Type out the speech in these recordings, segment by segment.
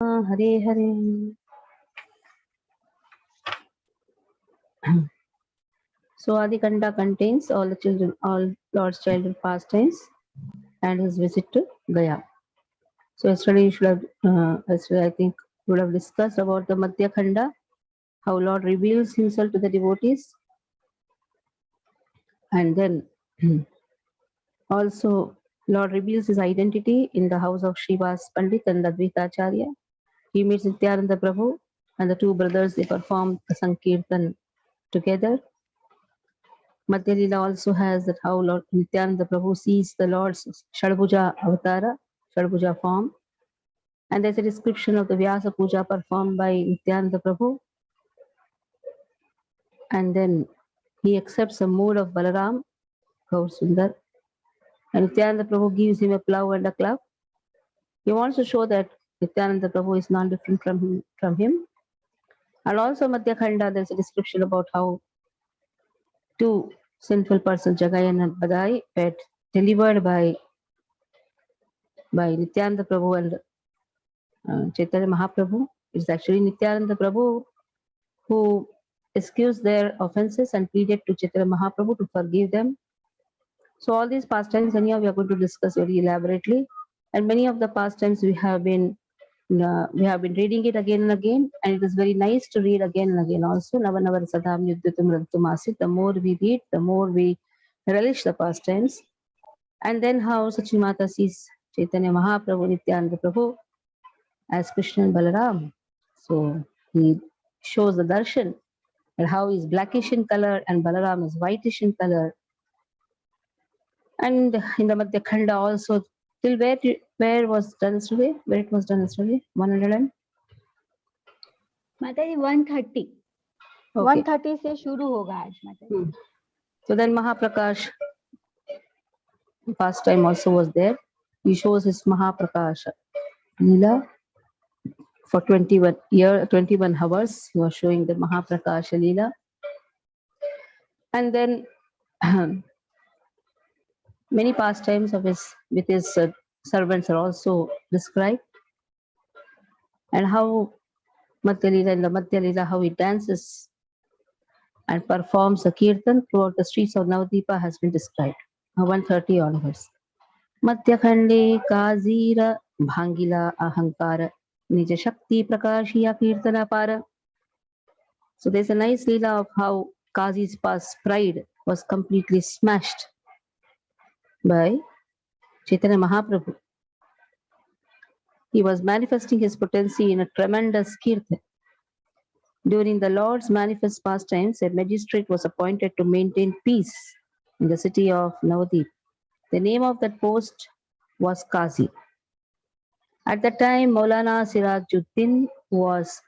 Hare Hare. So Adikanda contains all the children, all Lord's childhood pastimes and his visit to Gaya. So yesterday you should have, yesterday I think we would have discussed about the Madhya Khanda, how Lord reveals himself to the devotees, and then also Lord reveals his identity in the house of Srivas Pandit and Advaita Acharya. He meets Nityananda Prabhu and the two brothers, they perform the Sankirtan together. Madhya Leela also has that how Lord Nityananda Prabhu sees the Lord's Shadbhuja avatara, Shadbhuja form. And there's a description of the Vyasa Puja performed by Nityananda Prabhu. And then he accepts the mood of Balaram, Gaur Sundar. And Nityananda Prabhu gives him a plow and a club. He wants to show that Nityananda Prabhu is not different from him. And also Madhya Khanda, there's a description about how two sinful persons, Jagayan and Badai, were delivered by Nityananda Prabhu and Chaitanya Mahaprabhu. It's actually Nityananda Prabhu who excused their offenses and pleaded to Chaitanya Mahaprabhu to forgive them. So all these pastimes, anyhow, we are going to discuss very elaborately. And many of the pastimes we have been reading it again and again, and it is very nice to read again and again also. Navanavar Sadham Yuddhatum Radhatumasit. The more we read, the more we relish the pastimes. And then how Sachimata sees Chaitanya Mahaprabhu, Nityananda Prabhu as Krishna and Balaram. So he shows the darshan and how he's blackish in color and Balaram is whitish in color. And in the Madhya Khanda also, till where was done yesterday? Where it was done yesterday? 100 and? माताजी 130. Okay. 130 से शुरू होगा आज माताजी. So then Mahaprakash pastime also was there. He shows his Mahaprakash Leela for 21 hours. He was showing the Mahaprakash Leela. And then many pastimes of his with his servants are also described. And how Madhya Leela, in the Madhya Leela, how he dances and performs a kirtan throughout the streets of Navadipa has been described. 130 onwards. Madhya Khande Kazira Bhangila Ahankara Nija Shakti Prakashiya Kirtana Para. So there's a nice leela of how Kazi's past pride was completely smashed by Chaitanya Mahaprabhu. He was manifesting his potency in a tremendous kirtan. During the Lord's manifest pastimes, a magistrate was appointed to maintain peace in the city of Navadip. The name of that post was Qazi. At that time, Maulana Sirajuddin, who was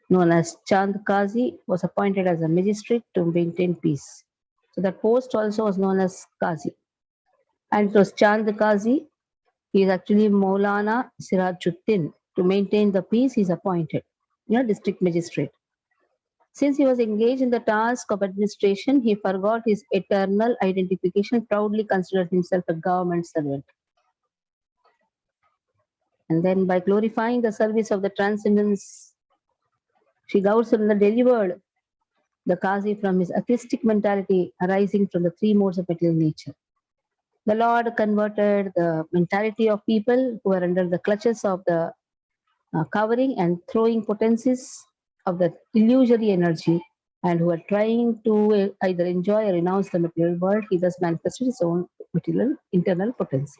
known as Chand Qazi, was appointed as a magistrate to maintain peace. So that post also was known as Qazi. And it was Chand Qazi. He is actually Maulana Sirajuddin. To maintain the peace, he is appointed, district magistrate. Since he was engaged in the task of administration, he forgot his eternal identification, proudly considered himself a government servant. And then by glorifying the service of the transcendence, Sri Gaurasundar delivered the Qazi from his atheistic mentality arising from the three modes of material nature. The Lord converted the mentality of people who were under the clutches of the covering and throwing potencies of the illusory energy and who are trying to either enjoy or renounce the material world. He thus manifested his own material internal potency.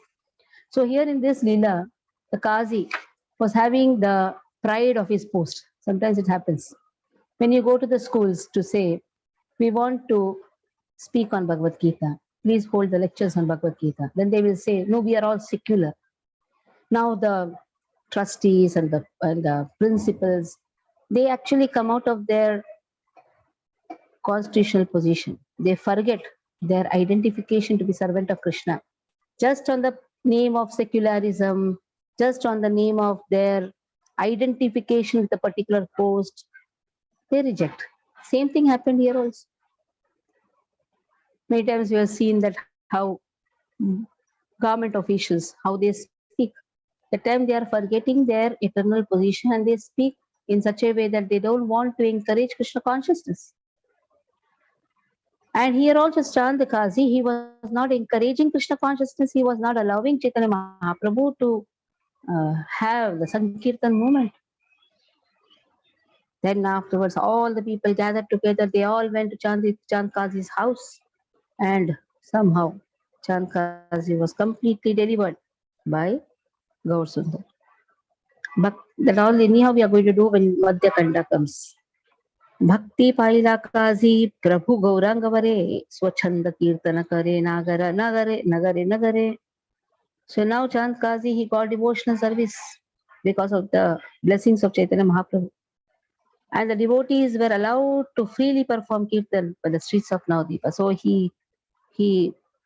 So here in this Leela, the Qazi was having the pride of his post. Sometimes it happens. When you go to the schools to say, we want to speak on Bhagavad Gita, please hold the lectures on Bhagavad Gita. Then they will say, no, we are all secular. Now the trustees and the principals, they actually come out of their constitutional position. They forget their identification to be servant of Krishna. Just on the name of secularism, just on the name of their identification with a particular post, they reject. Same thing happened here also. Many times we have seen that how government officials, how they speak. That time they are forgetting their eternal position and they speak in such a way that they don't want to encourage Krishna consciousness. And here also Chandakazi, he was not encouraging Krishna consciousness, he was not allowing Chaitanya Mahaprabhu to have the Sankirtan movement. Then afterwards, all the people gathered together, they all went to Chandkazi's house, and somehow Chandkazi was completely delivered by Gaur Sundar. But that all anyhow we are going to do when Madhya Kanda comes. Bhakti paila kazi Prabhu Gaurangavare Swachanda Kirtana Kare Nagara Nagare Nagare Nagare. So now Chand Kazi he got devotional service because of the blessings of Chaitanya Mahaprabhu. And the devotees were allowed to freely perform kirtan by the streets of Navadipa. So he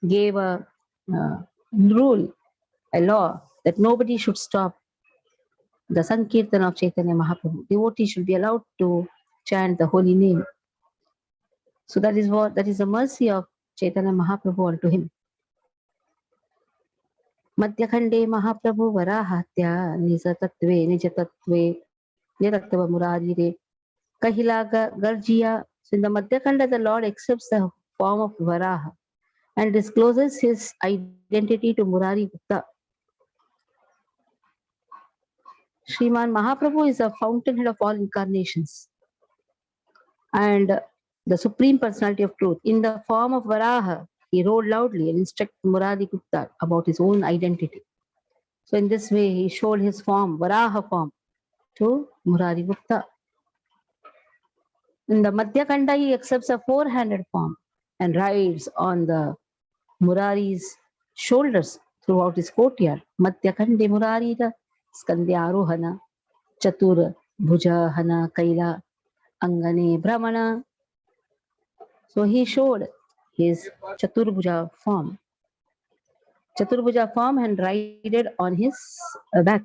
gave a rule, a law that nobody should stop the Sankirtan of Chaitanya Mahaprabhu. Devotees should be allowed to chant the holy name. So that is the mercy of Chaitanya Mahaprabhu unto him. Madhyakhande Mahaprabhu Varahatya Nijatatve Nirattva Muradire Kahilaga Garjia. So in the Madhyakhanda the Lord accepts the form of Varaha and discloses his identity to Murari Gupta. Sriman Mahaprabhu is the fountainhead of all incarnations and the supreme personality of truth. In the form of Varaha, he roared loudly and instructed Murari Gupta about his own identity. So in this way, he showed his form, Varaha form, to Murari Gupta. In the Madhya Kanda, he accepts a four-handed form and rides on the Murari's shoulders throughout his courtyard. Madhya Kande Murarita Skandhyarohana Chatur Bhujahana Kaila Angane Brahmana. So he showed his Chaturbhuja form. Chaturbhuja form and rided on his back.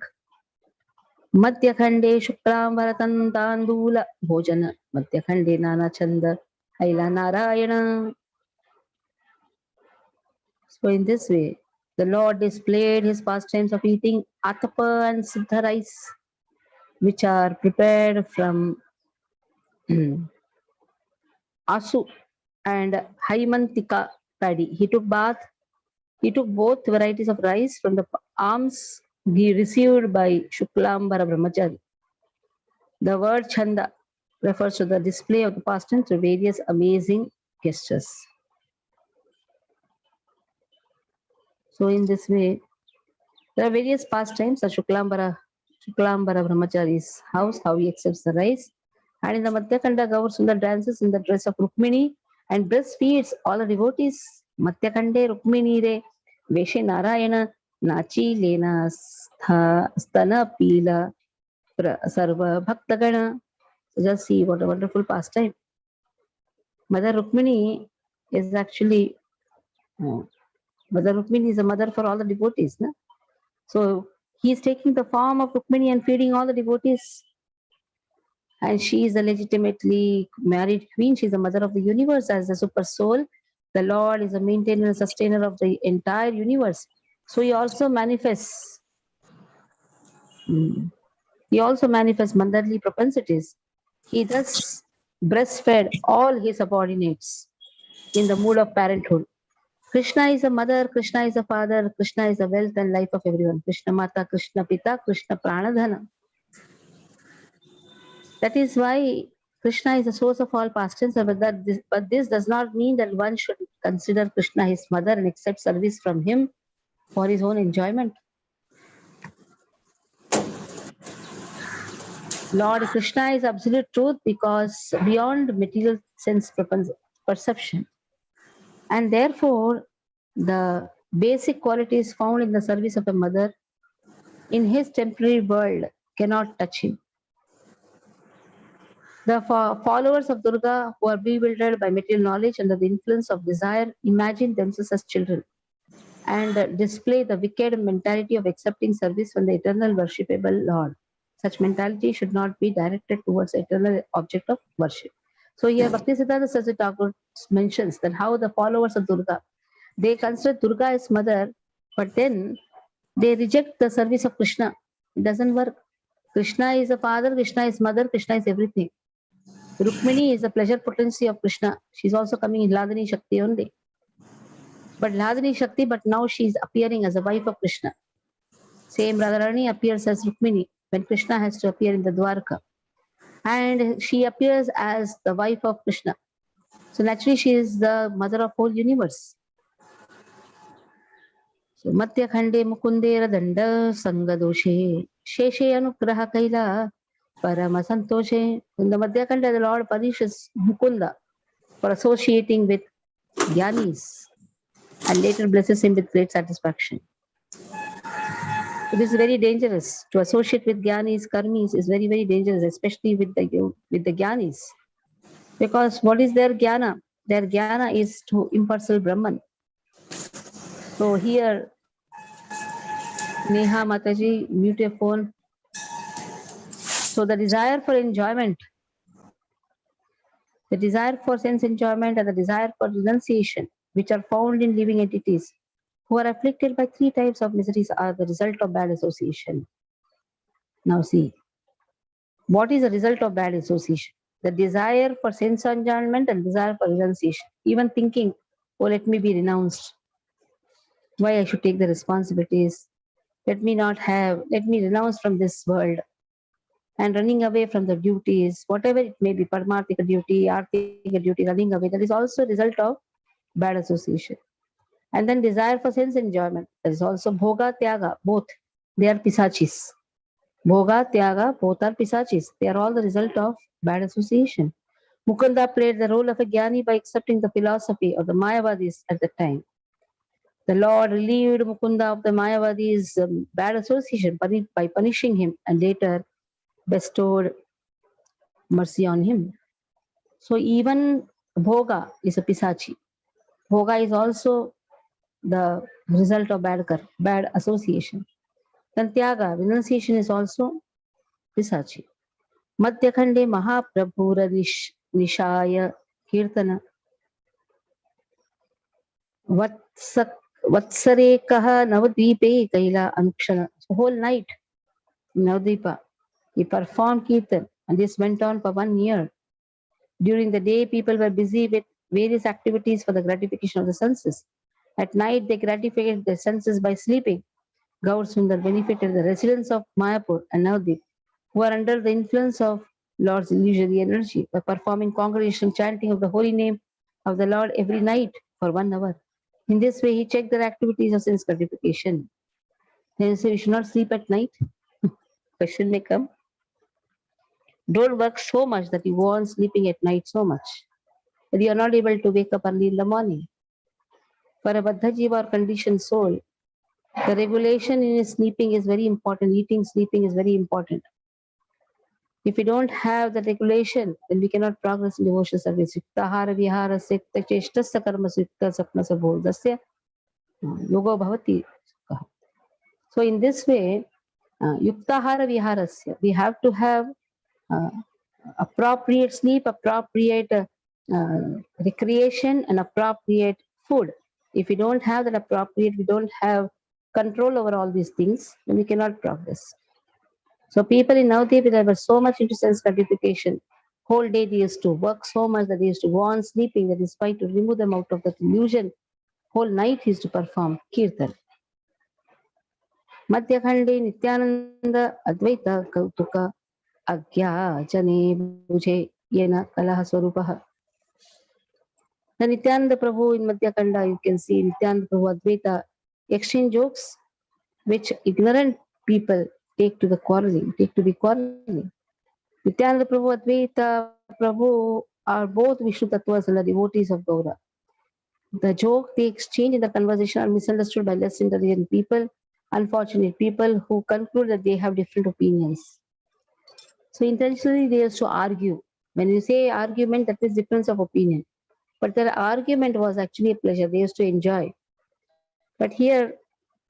Madhyakhande Shuklam Varatan Tandula Bhojana Madhyakhande Nana Chanda Haila Narayana. So in this way, the Lord displayed his pastimes of eating atapa and siddha rice, which are prepared from asu and haimantika paddy. He took both varieties of rice from the alms he received by Shuklambara Brahmachari. The word chanda refers to the display of the pastimes through various amazing gestures. So in this way, there are various pastimes at Shuklambara Brahmachari's house, how he accepts the rice. And in the Madhyakanda, Gaur Sundar dances in the dress of Rukmini and breastfeeds all the devotees. Madhyakande Rukmini re Veshe Narayana Nachi Lena Stana Pila Sarva Bhaktagana. So just see what a wonderful pastime. Mother Rukmini is actually, Mother Rukmini is a mother for all the devotees. No? So he is taking the form of Rukmini and feeding all the devotees. And she is a legitimately married queen. She is the mother of the universe as the super soul. The Lord is a maintainer and sustainer of the entire universe. So he also manifests. He also manifests motherly propensities. He thus breastfed all his subordinates in the mood of parenthood. Krishna is a mother, Krishna is a father, Krishna is the wealth and life of everyone. Krishna Mata, Krishna Pita, Krishna Pranadhana. That is why Krishna is the source of all pastimes, but this does not mean that one should consider Krishna his mother and accept service from him for his own enjoyment. Lord Krishna is absolute truth because beyond material sense perception. And therefore, the basic qualities found in the service of a mother in his temporary world cannot touch him. The followers of Durga who are bewildered by material knowledge under the influence of desire imagine themselves as children and display the wicked mentality of accepting service from the eternal worshipable Lord. Such mentality should not be directed towards the eternal object of worship. So here Bhaktisiddhanta Saraswati Thakur mentions that how the followers of Durga, they consider Durga as mother, but then They reject the service of Krishna. It doesn't work. Krishna is a father, Krishna is mother, Krishna is everything. Rukmini is the pleasure potency of Krishna. She's also coming in Ladini Shakti only. But Ladini Shakti, but now she's appearing as a wife of Krishna. Same Radharani appears as Rukmini when Krishna has to appear in the Dwarka. And she appears as the wife of Krishna. So naturally, she is the mother of whole universe. So Matyakhande Mukundera Danda Sangadoshe Sheshe Anugraha Kaila Parama Santoshe. In the Madhyakhanda, the Lord punishes Mukunda for associating with Gyanis and later blesses him with great satisfaction. So this is very dangerous. To associate with Gyanis, Karmis is very, very dangerous, especially with the Gyanis. Because what is their Gyana? Their Gyana is to impersonal Brahman. So here, Neha Mataji, mute your phone. So the desire for enjoyment, the desire for sense enjoyment and the desire for renunciation, which are found in living entities who are afflicted by three types of miseries, are the result of bad association. Now see, what is the result of bad association? The desire for sense enjoyment and desire for renunciation. Even thinking, oh, let me be renounced. Why I should take the responsibilities? Let me renounce from this world. And running away from the duties, whatever it may be, Paramarthika duty, Arthika duty, running away, that is also a result of bad association. And then desire for sense enjoyment, that is also Bhoga, Tyaga, both. They are Pisachis. Bhoga, Tyaga, both are Pisachis. They are all the result of bad association. Mukunda played the role of a Jnani by accepting the philosophy of the Mayavadis at the time. The Lord relieved Mukunda of the Mayavadis' bad association by punishing him and later bestowed mercy on him. So even Bhoga is a Pisachi. Bhoga is also the result of bad association. Then Tyaga, renunciation is also Pisachi. Madhyakhande Mahaprabhura Nishaya Kirtana Vatsarekah Navadvipe Kaila Ankshana. So whole night in Navadvipa, he performed Kirtan and this went on for 1 year. During the day, people were busy with various activities for the gratification of the senses. At night, they gratified their senses by sleeping. Gaur Sundar benefited the residents of Mayapur and Navadvip, who are under the influence of Lord's illusory energy, by performing congregational chanting of the holy name of the Lord every night for 1 hour. In this way, he checked their activities of sense gratification. Then he said, you should not sleep at night. Question may come. Don't work so much that you go on sleeping at night so much that you are not able to wake up early in the morning. For a Baddha Jiva or conditioned soul, the regulation in his sleeping is very important. Eating, sleeping is very important. If we don't have the regulation, then we cannot progress in devotional service. Yuktahara viharasya yuktacheshtasya karmasya yukta sapnasya bodhasya yogo bhavati. So in this way, yuktahara viharasya, we have to have uh, appropriate sleep, appropriate recreation, and appropriate food. If we don't have that appropriate, we don't have control over all these things, then we cannot progress. So people in Navadvip, they were so much into sense gratification. Whole day they used to work so much that they used to go on sleeping, that is why to remove them out of that illusion, whole night he used to perform kirtan. Madhyakhande Nityananda Advaita Kautuka Agya Jane Buje Yena Kalaha Swarupaha. The Nityananda Prabhu in Madhyakhanda, you can see Nityananda Prabhu Advaita exchange jokes which ignorant people take to the quarreling, take to be quarreling. Nityananda Prabhu, Advaita Prabhu are both Vishnu Tattvas and the devotees of Gaura. The joke they exchange in the conversation are misunderstood by less intelligent people, unfortunate people who conclude that they have different opinions. So intentionally they used to argue. When you say argument, that is difference of opinion. But their argument was actually a pleasure. They used to enjoy. But here,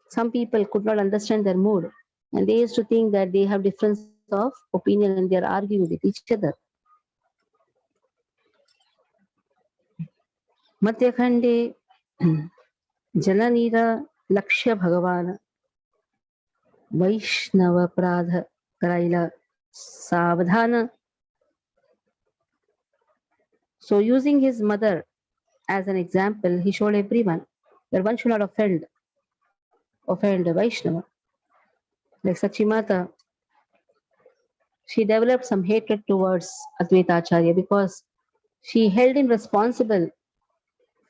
some people could not understand their mood. And they used to think that they have difference of opinion and they are arguing with each other. Madhyakhande Jananira Lakshya Bhagavan वैष्णव अपराध करायला सावधान. So using his mother as an example, he showed everyone that one should not offend Vaishnava. Like Sachimata, she developed some hatred towards Advaita Acharya because she held him responsible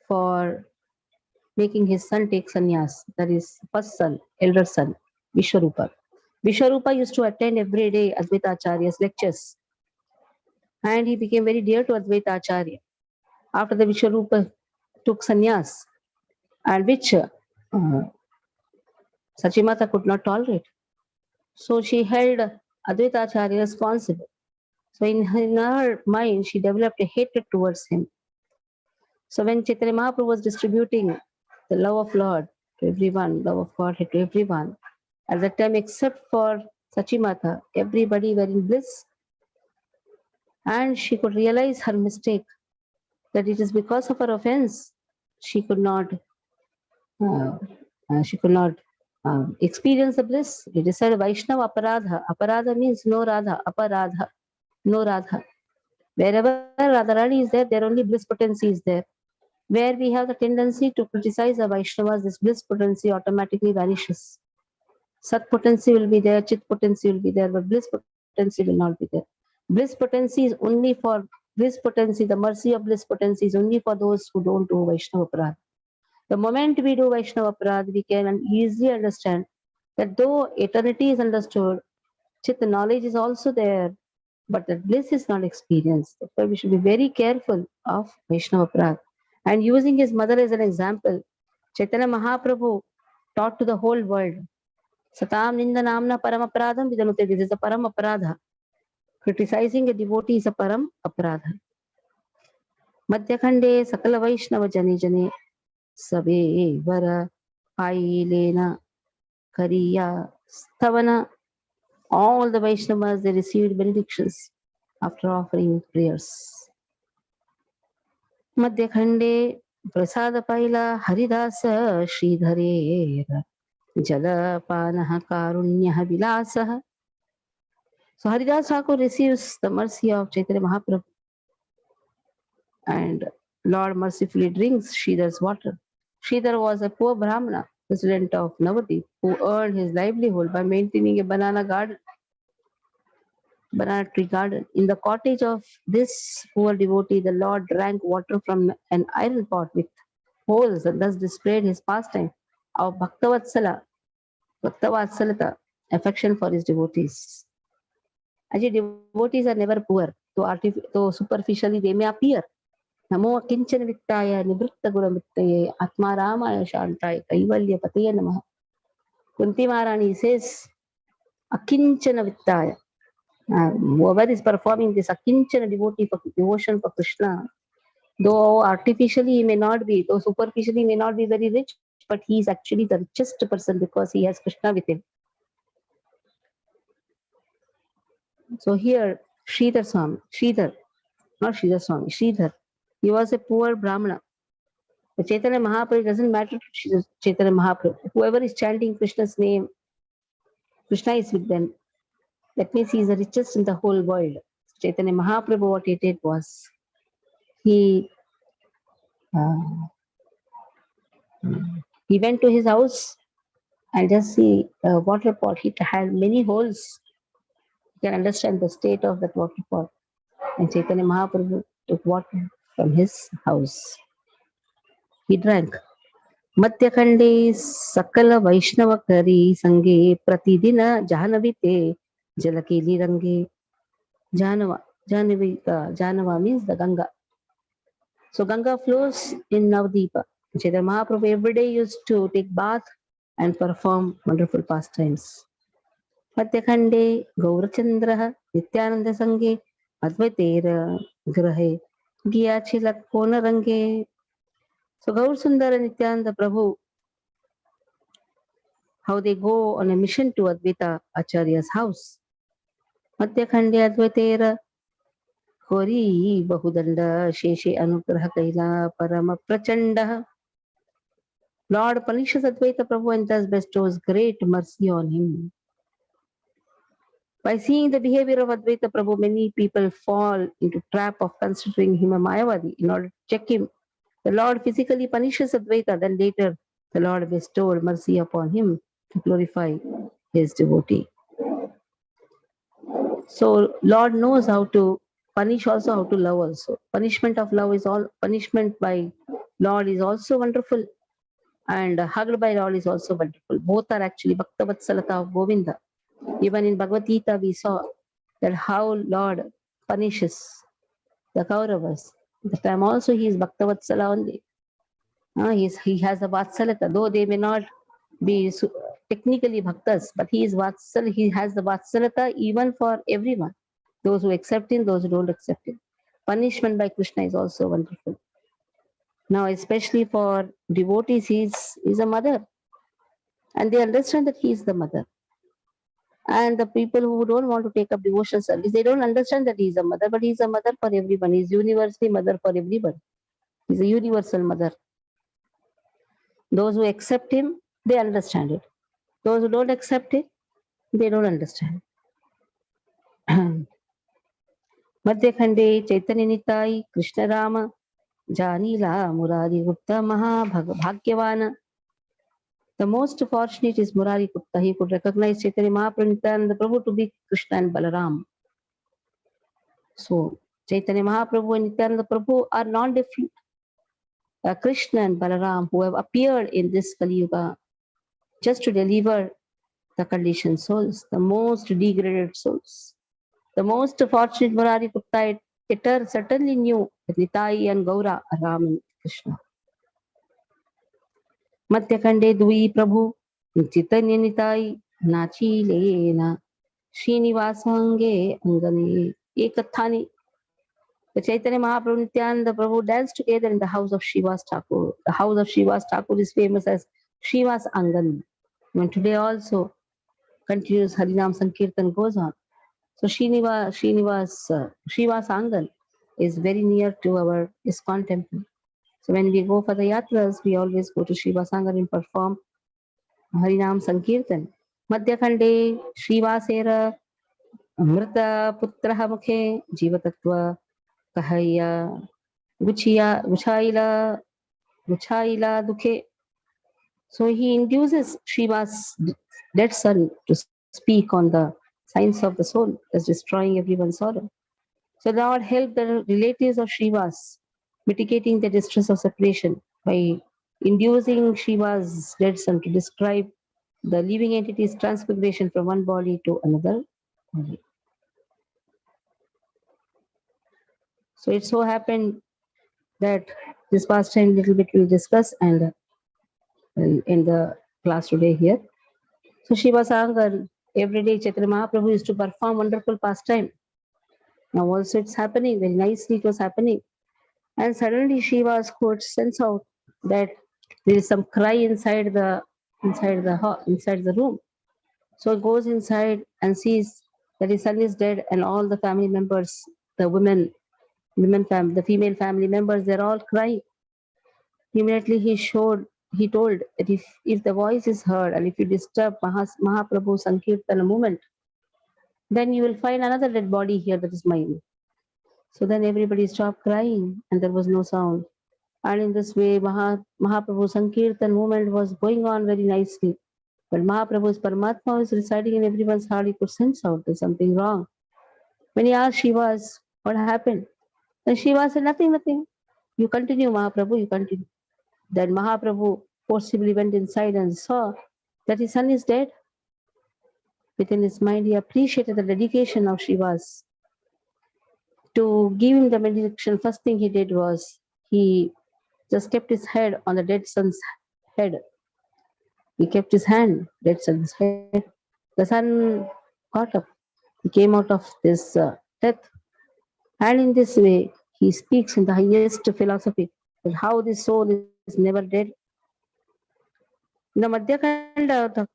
for making his son take sannyas, that is, first son, elder son, Vishwarupa. Vishwarupa used to attend every day Advaita Acharya's lectures, and he became very dear to Advaita Acharya. After the Vishwarupa took sannyas, and which Sachimata could not tolerate. So she held Advaita Acharya responsible. So in her mind, she developed a hatred towards him. So when Chaitanya Mahaprabhu was distributing the love of Lord to everyone, love of Godhead to everyone, at that time, except for Sachimata, everybody were in bliss, and she could realize her mistake, that it is because of her offense she could not uh, experience the bliss. It is said Vaishnava aparadha. Aparadha means no Radha. Aparadha, no Radha. Wherever Radharani is there, there only bliss potency is there. Where we have the tendency to criticize the Vaishnavas, this bliss potency automatically vanishes. Sat potency will be there, Chit potency will be there, but bliss potency will not be there. Bliss potency is only for bliss potency, the mercy of bliss potency is only for those who don't do Vaishnava Aparadha. The moment we do Vaishnava Aparadha, we can easily understand that though eternity is understood, Chit knowledge is also there, but the bliss is not experienced. That's why we should be very careful of Vaishnava Aparadha. And using his mother as an example, Chaitanya Mahaprabhu taught to the whole world, Satam Ninda Namna Param Aparadham Vidalute. This is a Param Aparadha. Criticizing a devotee is a Param Aparadha. Madhyakhande Sakala Vaishnava Jane Jane Sabe Vara Pailena Kariya Stavana. All the Vaishnavas, they received benedictions after offering prayers. Madhyakhande Prasada Paila Haridasa Sridharer Jalapanaha Karunyaha Vilasaha. So Haridas Thakur receives the mercy of Chaitanya Mahaprabhu, and Lord mercifully drinks Sridhar's water. Sridhar was a poor Brahmana, resident of Navadip, who earned his livelihood by maintaining a banana tree garden. In the cottage of this poor devotee, the Lord drank water from an iron pot with holes and thus displayed his pastime of Bhaktavatsalata, affection for his devotees. Actually, devotees are never poor, though superficially they may appear. Namo Kinchana Vittaya Nivritta Guramittaye Atma Ramaya Shantai Kaivalya Pataya Namaha. Kunti Maharani says, Akinchana Vittaya. Whoever is performing this Akinchana devotion for Krishna, though artificially he may not be, though superficially he may not be very rich, but he is actually the richest person because he has Krishna with him. So here, Sridhar, not Sridhar Swami, Sridhar, he was a poor Brahmana. The Chaitanya Mahaprabhu doesn't matter to Chaitanya Mahaprabhu. Whoever is chanting Krishna's name, Krishna is with them. That means he is the richest in the whole world. Chaitanya Mahaprabhu, what he did was, he uh, he went to his house and just see a water pot. It had many holes. You can understand the state of that water pot. And Chaitanya Mahaprabhu took water from his house. He drank. मध्यखंडे सकल वैष्णव करी संगे प्रतिदिन जाह्नवी ते जलकेली रंगे. Jahnava means the Ganga. So Ganga flows in Navdeepa. Chaitanya Mahaprabhu every day used to take bath and perform wonderful pastimes. Madhyakhande Gaurachandraha Nityananda Sange Advaitera Grahe Giyachilak Kona Range. So Gaur Sundar and Nityananda Prabhu, how they go on a mission to Advaita Acharya's house. Madhyakhande Advaitera Kori Bahudanda Sheshe Anugraha Kaila Parama Prachanda. Lord punishes Advaita Prabhu and thus bestows great mercy on him. By seeing the behavior of Advaita Prabhu, many people fall into trap of considering him a Mayavadi. In order to check him, the Lord physically punishes Advaita, then later the Lord bestowed mercy upon him to glorify his devotee. So Lord knows how to punish, also how to love also. Punishment of love is all, punishment by Lord is also wonderful, and hugged by Lord is also wonderful. Both are actually Bhakta Vatsalata of Govinda. Even in Bhagavad Gita we saw that how Lord punishes the Kauravas. That time also he is Bhakta Vatsala only. He has a Vatsalata, though they may not be technically Bhaktas, but he is Vatsal, he has the Vatsalata even for everyone. Those who accept him, those who don't accept him. Punishment by Krishna is also wonderful. Now, especially for devotees, he is a mother, and they understand that he is the mother. And the people who don't want to take up devotional service, they don't understand that he is a mother, but he is a mother for everyone. He is universally mother for everyone. He is a universal mother. Those who accept him, they understand it. Those who don't accept it, they don't understand. मध्यखंडे चैतन्य निताई कृष्ण राम जानीला मुरारी गुप्ता भाग्यवान. The most fortunate is Murari Gupta. He could recognize Chaitanya Mahaprabhu and the Prabhu to be Krishna and Balaram. So Chaitanya Mahaprabhu and Nityananda Prabhu are not different. Krishna and Balaram who have appeared in this Kali Yuga just to deliver the conditioned souls, the most degraded souls. The most fortunate Murari Gupta certainly knew that Nitai and Gaura are Ram and Krishna. Madhyakande Dui Prabhu, Chaitanya Nitai, Nachi Lena, Srinivasange Angane, Ekathani. The Chaitanya Mahaprabhu Nityananda Prabhu danced together in the house of Shiva's Thakur. The house of Shiva's Thakur is famous as Shiva's Angan. And today also continues Harinam Sankirtan goes on. So Shiva's Angan is very near to our ISKCON temple. So when we go for the yatras, we always go to Shiva's Angan and perform Harinam Sankirtan. Madhyakhande Shivasera Amrita Putraha Mukhe Jivatatva Kahaya Guchaila Dukhe. So he induces Shiva's dead son to speak on the signs of the soul, thus destroying everyone's sorrow. So Lord helped the relatives of Shiva's, mitigating the distress of separation by inducing Shiva's dead son to describe the living entity's transfiguration from one body to another body. So it so happened that this pastime little bit we'll discuss and in the class today here. So Shiva Sangar, every day Chaitanya Mahaprabhu used to perform wonderful pastime. Now also it's happening, very nicely it was happening. And suddenly Shiva's could sense out that there is some cry inside the room. So he goes inside and sees that his son is dead and all the family members, the the female family members, they're all crying. Immediately he told that if the voice is heard and if you disturb Mahaprabhu Sankirtan a moment, then you will find another dead body here, that is mine. So then everybody stopped crying and there was no sound. And in this way, Mahaprabhu Sankirtan movement was going on very nicely. But Mahaprabhu's Paramatma is residing in everyone's heart. He could sense out there's something wrong. When he asked Shivas, what happened? Then Shiva said, nothing, nothing. You continue, Mahaprabhu, you continue. Then Mahaprabhu forcibly went inside and saw that his son is dead. Within his mind, he appreciated the dedication of Shiva's. To give him the benediction, first thing he did was he just kept his head on the dead son's head. He kept his hand, dead son's head. The son got up. He came out of this death. And in this way, he speaks in the highest philosophy that how this soul is never dead. In the Madhyakanda,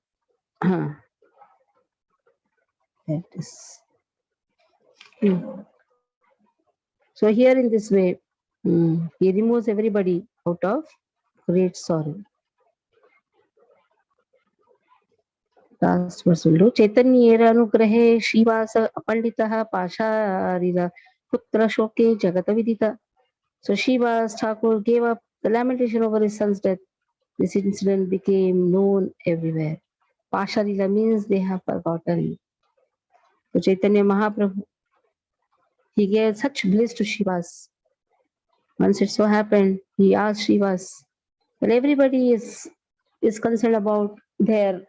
that is. So here in this way, he removes everybody out of great sorrow. Last verse will do. Chaitanyera anugrahe Shivasa apanditaha pasharira putra shoke jagatavidita. So Shivas Thakur gave up the lamentation over his son's death. This incident became known everywhere. Pasharila means they have forgotten. So Chaitanya Mahaprabhu, he gave such bliss to Shivas. Once it so happened, he asked Shivas, well, everybody is concerned about their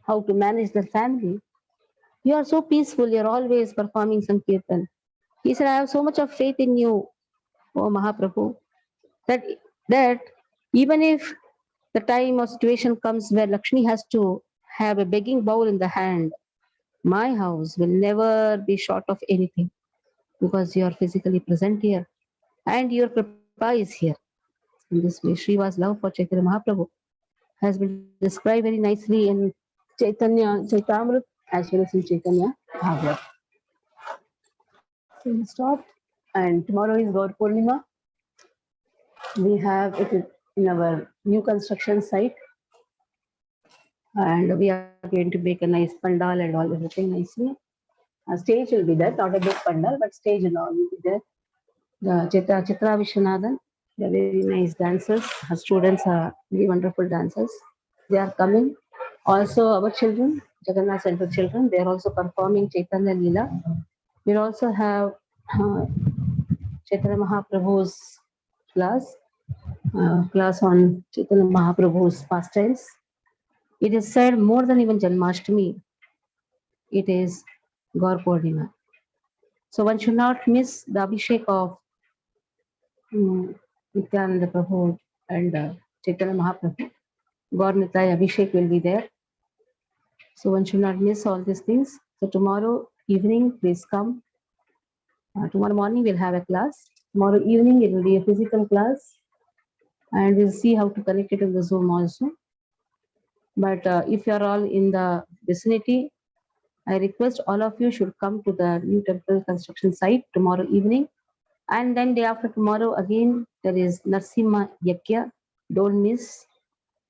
how to manage their family. You are so peaceful, you're always performing Sankirtan. He said, I have so much of faith in you, O Mahaprabhu, that that even if the time or situation comes where Lakshmi has to have a begging bowl in the hand, my house will never be short of anything because you are physically present here and your kripa is here. In this way, Sriva's love for Chaitanya Mahaprabhu has been described very nicely in Chaitanya Chaitamrit as well as in Chaitanya Bhagavat. So we stopped, and tomorrow is Gaur Purnima. We have it in our new construction site, and we are going to make a nice pandal and all everything nicely. A stage will be there, not a big pandal, but stage and all will be there. The Chitra Vishwanathan, they are very nice dancers. Our students are very wonderful dancers. They are coming. Also, our children, Jagannath Center children, they are also performing Chaitanya Leela. We also have Chaitanya Mahaprabhu's class, class on Chaitanya Mahaprabhu's pastimes. It is said more than even Janmashtami, it is Gaur Purnima. So one should not miss the Abhishek of Nityananda Prabhu and Chaitanya Mahaprabhu. Gaur Nitai Abhishek will be there. So one should not miss all these things. So tomorrow evening, please come. Tomorrow morning we'll have a class. Tomorrow evening it will be a physical class, and we'll see how to connect it in the Zoom also. But if you are all in the vicinity, I request all of you should come to the new temple construction site tomorrow evening. And then day after tomorrow again there is Narsimha Yakya. Don't miss.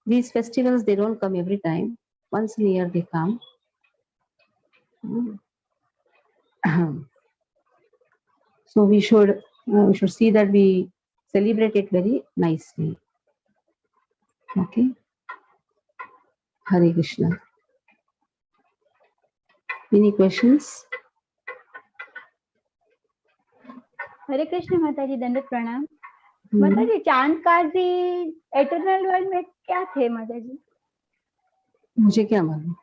These festivals, they don't come every time. Once in a year they come. So we should see that we celebrate it very nicely. Okay. Hare Krishna. Any questions? हरे कृष्ण माता जी, दंडवत प्रणाम। माता जी, चांद काजी eternal world में क्या थे माता जी? मुझे क्या मालूम।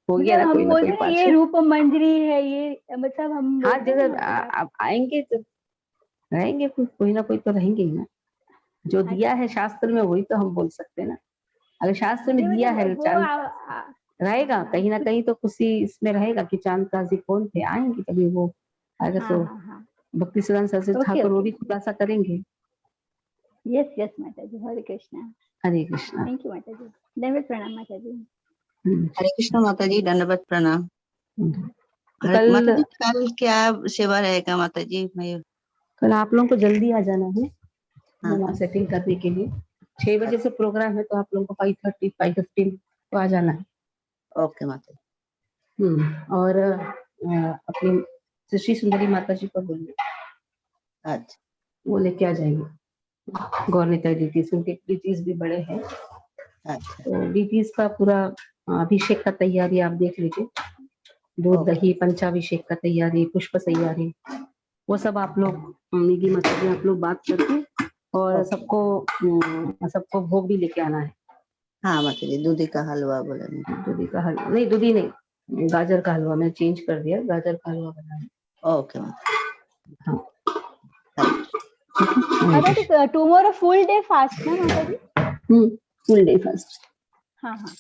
हो गया ना, कोई ना कोई पार्ट। ये रूप मंजरी है, ये मतलब हम हाँ, जैसे आप आएंगे तो रहेंगे, कोई ना कोई तो रहेंगे ही ना। जो दिया है शास्त्र में वही तो हम बोल सकते हैं ना। अगर शास्त्र में दिया है चांद रहेगा, कहीं ना कहीं तो खुशी इसमें रहेगा कि चांद काजी कौन थे, आएंगे कभी वो आएगा तो भक्ति सिद्धांत सरस्वती ठाकुर वो भी खुलासा करेंगे। यस यस माता जी, हरे कृष्णा। हरे कृष्णा। थैंक यू माता जी, दंडवत प्रणाम माता जी। हरे कृष्णा माता जी, दंडवत प्रणाम। कल क्या सेवा रहेगा माता जी? कल आप लोगों को जल्दी आ जाना है वहाँ सेटिंग करने के लिए। 6 बजे से प्रोग्राम है तो आप लोगों को 5:30 5:15 तो आ जाना है। ओके माता जी। और अपनी श्री सुंदरी माता जी को बोलिए, अच्छा, वो लेके आ जाएंगे। गौरनिता डीटीज, उनके डीटीज भी बड़े हैं। अच्छा, तो डीटीज का पूरा अभिषेक का तैयारी आप देख लीजिए। दूध दही पंचाभिषेक का तैयारी, पुष्प तैयारी, वो सब आप लोग निधि माता जी आप लोग बात करके और सबको भोग भी लेके आना है। हाँ माता जी, दूधी का हलवा बोला। दूधी का हलवा नहीं, दूधी नहीं, गाजर का हलवा मैं चेंज कर दिया, गाजर का हलवा बनाना। ओके माता। हाँ माता जी, टुमारो फुल डे फास्ट ना माता जी? Full day fast. हाँ हाँ।